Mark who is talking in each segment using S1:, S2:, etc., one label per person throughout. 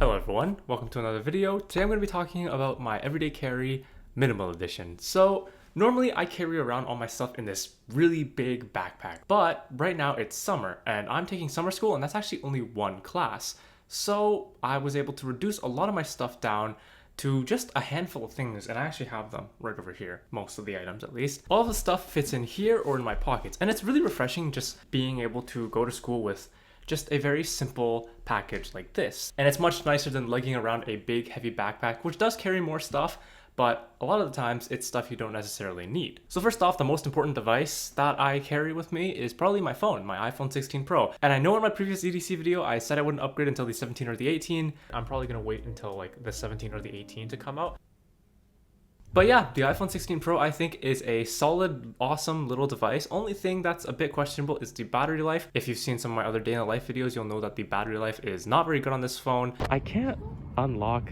S1: Hello everyone, welcome to another video. Today I'm going to be talking about my everyday carry minimal edition. So normally I carry around all my stuff in this really big backpack, but right now it's summer and I'm taking summer school and that's actually only one class. So I was able to reduce a lot of my stuff down to just a handful of things, and I actually have them right over here, most of the items at least. All of the stuff fits in here or in my pockets, and it's really refreshing just being able to go to school with just a very simple package like this. And it's much nicer than lugging around a big heavy backpack, which does carry more stuff, but a lot of the times it's stuff you don't necessarily need. So first off, the most important device that I carry with me is probably my phone, my iPhone 16 Pro. And I know in my previous EDC video, I said I wouldn't upgrade until the 17 or the 18. I'm probably gonna wait until like the 17 or the 18 to come out. But yeah, the iPhone 16 Pro I think is a solid, awesome little device. Only thing that's a bit questionable is the battery life. If you've seen some of my other day in the life videos, you'll know that the battery life is not very good on this phone. I can't unlock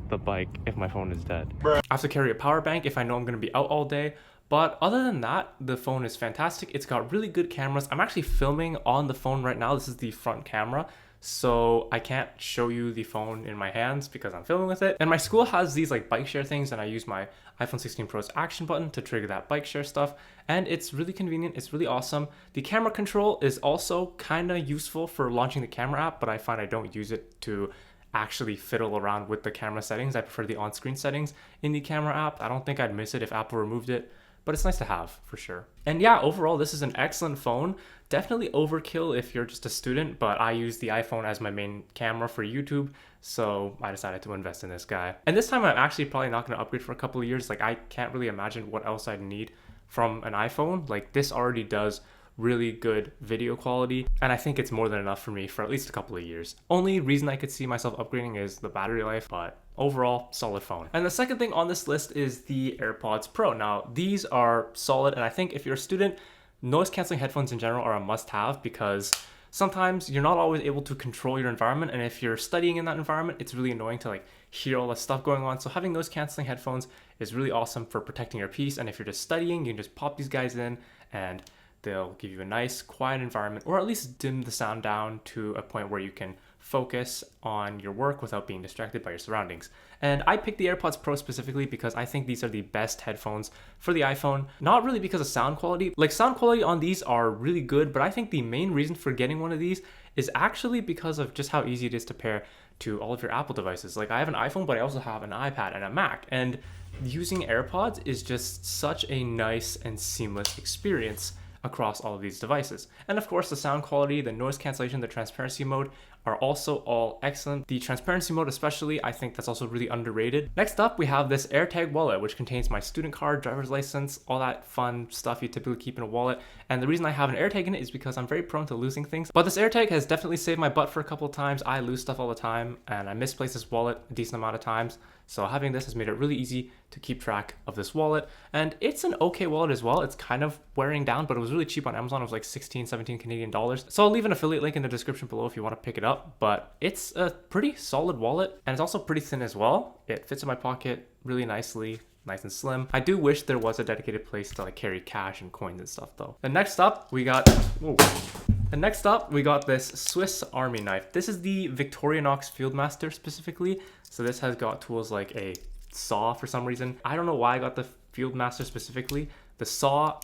S1: the bike if my phone is dead. I have to carry a power bank if I know I'm going to be out all day. But other than that, the phone is fantastic. It's got really good cameras. I'm actually filming on the phone right now. This is the front camera. So I can't show you the phone in my hands because I'm filming with it. And my school has these like bike share things, and I use my iPhone 16 Pro's action button to trigger that bike share stuff. And it's really convenient. It's really awesome. The camera control is also kind of useful for launching the camera app, but I find I don't use it to actually fiddle around with the camera settings. I prefer the on-screen settings in the camera app. I don't think I'd miss it if Apple removed it, but it's nice to have for sure. And yeah, overall, this is an excellent phone. Definitely overkill if you're just a student, but I use the iPhone as my main camera for YouTube, so I decided to invest in this guy. And this time I'm actually probably not gonna upgrade for a couple of years. Like, I can't really imagine what else I'd need from an iPhone. Like, this already does really good video quality, and I think it's more than enough for me for at least a couple of years. Only reason I could see myself upgrading is the battery life, but overall, solid phone. And the second thing on this list is the AirPods Pro. Now, these are solid, and I think if you're a student, noise canceling headphones in general are a must-have because sometimes you're not always able to control your environment, and if you're studying in that environment, it's really annoying to like hear all the stuff going on. So having noise canceling headphones is really awesome for protecting your peace, and if you're just studying, you can just pop these guys in and they'll give you a nice quiet environment, or at least dim the sound down to a point where you can focus on your work without being distracted by your surroundings. And I picked the AirPods Pro specifically because I think these are the best headphones for the iPhone. Not really because of sound quality. Like, sound quality on these are really good, but I think the main reason for getting one of these is actually because of just how easy it is to pair to all of your Apple devices. Like, I have an iPhone, but I also have an iPad and a Mac, and using AirPods is just such a nice and seamless experience across all of these devices. And of course, the sound quality, the noise cancellation, the transparency mode are also all excellent. The transparency mode especially, I think that's also really underrated. Next up, we have this AirTag wallet, which contains my student card, driver's license, all that fun stuff you typically keep in a wallet. And the reason I have an AirTag in it is because I'm very prone to losing things. But this AirTag has definitely saved my butt for a couple of times. I lose stuff all the time, and I misplace this wallet a decent amount of times. So having this has made it really easy to keep track of this wallet. And it's an okay wallet as well. It's kind of wearing down, but it was really cheap on Amazon. It was like 16, 17 Canadian dollars. So I'll leave an affiliate link in the description below if you want to pick it up. But it's a pretty solid wallet, and it's also pretty thin as well. It fits in my pocket really nicely, nice and slim. I do wish there was a dedicated place to like carry cash and coins and stuff though. And next up, we got this Swiss Army knife. This is the Victorinox Fieldmaster specifically. So this has got tools like a saw for some reason. I don't know why I got the Fieldmaster specifically. The saw,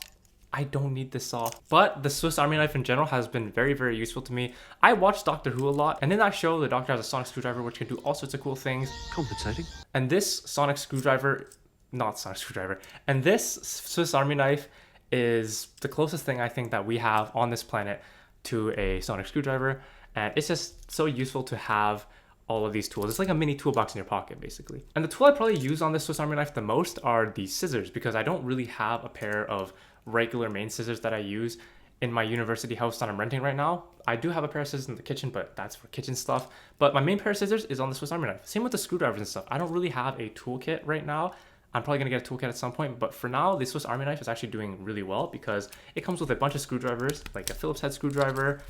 S1: I don't need this saw. But the Swiss Army knife in general has been very, very useful to me. I watch Doctor Who a lot, and in that show, the Doctor has a sonic screwdriver which can do all sorts of cool things.
S2: Compensating.
S1: And this sonic screwdriver, not sonic screwdriver, and this Swiss Army knife is the closest thing I think that we have on this planet to a sonic screwdriver. And it's just so useful to have all of these tools. It's like a mini toolbox in your pocket, basically. And the tool I probably use on this Swiss Army knife the most are the scissors, because I don't really have a pair of regular main scissors that I use in my university house that I'm renting right now. I do have a pair of scissors in the kitchen, but that's for kitchen stuff. But my main pair of scissors is on the Swiss Army knife. Same with the screwdrivers and stuff. I don't really have a toolkit right now. I'm probably gonna get a toolkit at some point, but for now, the Swiss Army knife is actually doing really well because it comes with a bunch of screwdrivers, like a Phillips head screwdriver,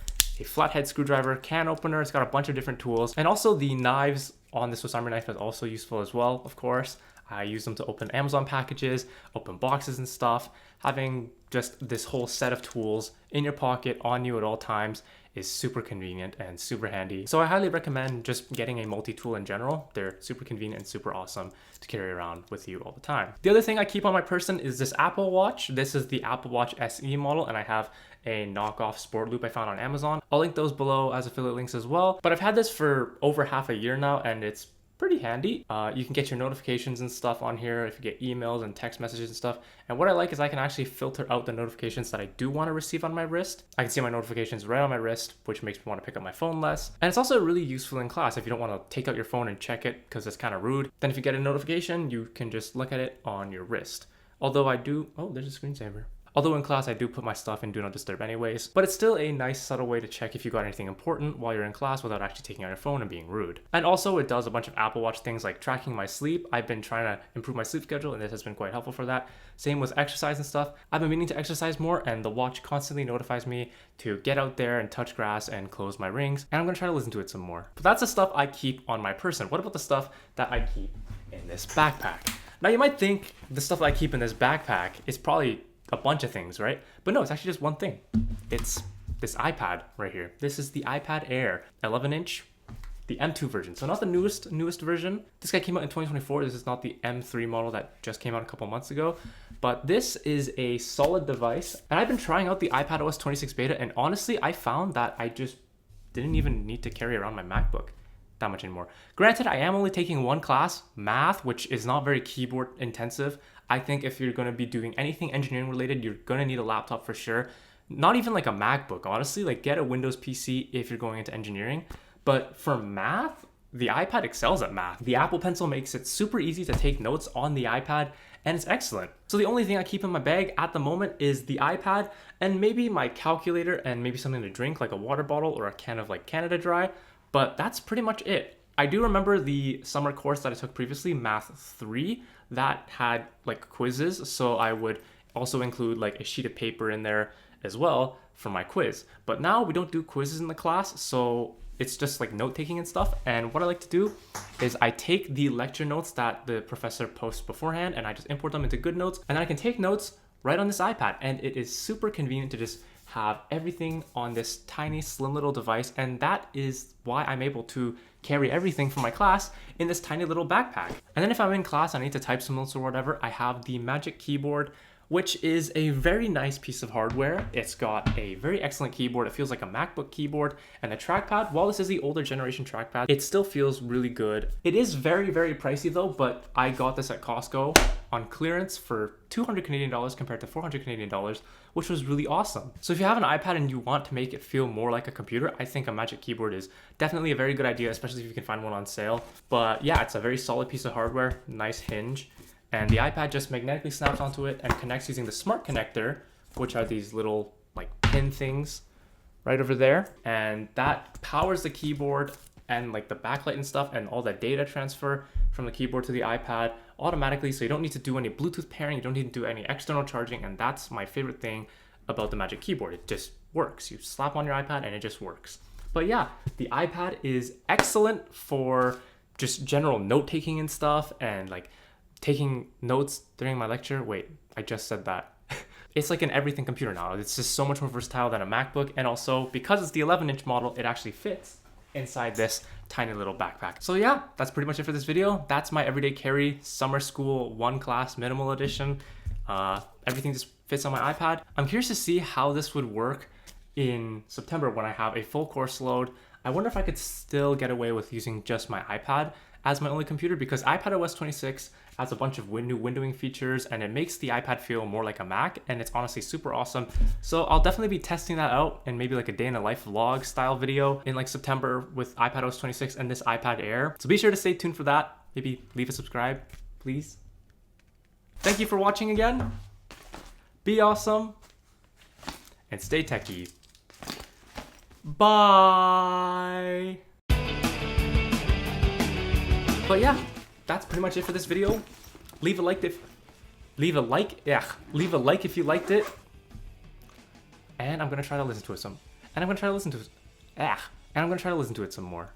S1: a flathead screwdriver, can opener. It's got a bunch of different tools. And also the knives on the Swiss Army knife is also useful as well, of course. I use them to open Amazon packages, open boxes and stuff. Having just this whole set of tools in your pocket on you at all times is super convenient and super handy. So I highly recommend just getting a multi-tool in general. They're super convenient and super awesome to carry around with you all the time. The other thing I keep on my person is this Apple Watch. This is the Apple Watch SE model, and I have a knockoff sport loop I found on Amazon. I'll link those below as affiliate links as well. But I've had this for over half a year now, and it's pretty handy. You can get your notifications and stuff on here if you get emails and text messages and stuff. And what I like is I can actually filter out the notifications that I do want to receive on my wrist. I can see my notifications right on my wrist, which makes me want to pick up my phone less. And it's also really useful in class if you don't want to take out your phone and check it because it's kind of rude. Then if you get a notification, you can just look at it on your wrist. Although I do, oh, there's a screensaver. Although in class I do put my stuff in Do Not Disturb anyways, but it's still a nice subtle way to check if you got anything important while you're in class without actually taking out your phone and being rude. And also it does a bunch of Apple Watch things like tracking my sleep. I've been trying to improve my sleep schedule and this has been quite helpful for that. Same with exercise and stuff. I've been meaning to exercise more and the watch constantly notifies me to get out there and touch grass and close my rings, and I'm gonna try to listen to it some more. But that's the stuff I keep on my person. What about the stuff that I keep in this backpack? Now you might think the stuff I keep in this backpack is probably a bunch of things, right? But no, it's actually just one thing. It's this iPad right here. This is the iPad Air 11-inch, the M2 version. So not the newest version. This guy came out in 2024. This is not the M3 model that just came out a couple months ago. But this is a solid device. And I've been trying out the iPadOS 26 beta, and honestly, I found that I just didn't even need to carry around my MacBook that much anymore. Granted, I am only taking one class, math, which is not very keyboard intensive. I think if you're going to be doing anything engineering related, you're going to need a laptop for sure. Not even like a MacBook, honestly. Like get a Windows PC if you're going into engineering. But for math, the iPad excels at math. The Apple Pencil makes it super easy to take notes on the iPad, and it's excellent. So the only thing I keep in my bag at the moment is the iPad and maybe my calculator and maybe something to drink like a water bottle or a can of like Canada Dry. But that's pretty much it. I do remember the summer course that I took previously, Math 3, that had like quizzes. So I would also include like a sheet of paper in there as well for my quiz. But now we don't do quizzes in the class, so it's just like note taking and stuff. And what I like to do is I take the lecture notes that the professor posts beforehand and I just import them into GoodNotes, and then I can take notes right on this iPad. And it is super convenient to just have everything on this tiny slim little device, and that is why I'm able to carry everything from my class in this tiny little backpack. And then if I'm in class, I need to type some notes or whatever, I have the Magic Keyboard, which is a very nice piece of hardware. It's got a very excellent keyboard. It feels like a MacBook keyboard, and the trackpad, while this is the older generation trackpad, it still feels really good. It is very, very pricey though, but I got this at Costco on clearance for 200 Canadian dollars compared to 400 Canadian dollars, which was really awesome. So if you have an iPad and you want to make it feel more like a computer, I think a Magic Keyboard is definitely a very good idea, especially if you can find one on sale. But yeah, it's a very solid piece of hardware, nice hinge. And the iPad just magnetically snaps onto it and connects using the smart connector, which are these little like pin things right over there. And that powers the keyboard and like the backlight and stuff and all the data transfer from the keyboard to the iPad automatically. So you don't need to do any Bluetooth pairing. You don't need to do any external charging. And that's my favorite thing about the Magic Keyboard. It just works. You slap on your iPad and it just works. But yeah, the iPad is excellent for just general note taking and stuff, and like taking notes during my lecture. Wait, I just said that. It's like an everything computer now. It's just so much more versatile than a MacBook. And also because it's the 11-inch model, it actually fits inside this tiny little backpack. So yeah, that's pretty much it for this video. That's my everyday carry summer school one class minimal edition. Everything just fits on my iPad. I'm curious to see how this would work in September when I have a full course load. I wonder if I could still get away with using just my iPad as my only computer, because iPadOS 26 has a bunch of new windowing features and it makes the iPad feel more like a Mac, and it's honestly super awesome. So I'll definitely be testing that out in maybe like a day in a life vlog style video in like September with iPadOS 26 and this iPad Air. So be sure to stay tuned for that. Maybe leave a subscribe, please. Thank you for watching again. Be awesome and stay techie. Bye. But yeah, that's pretty much it for this video. Leave a like if you liked it. And I'm gonna try to listen to it some more.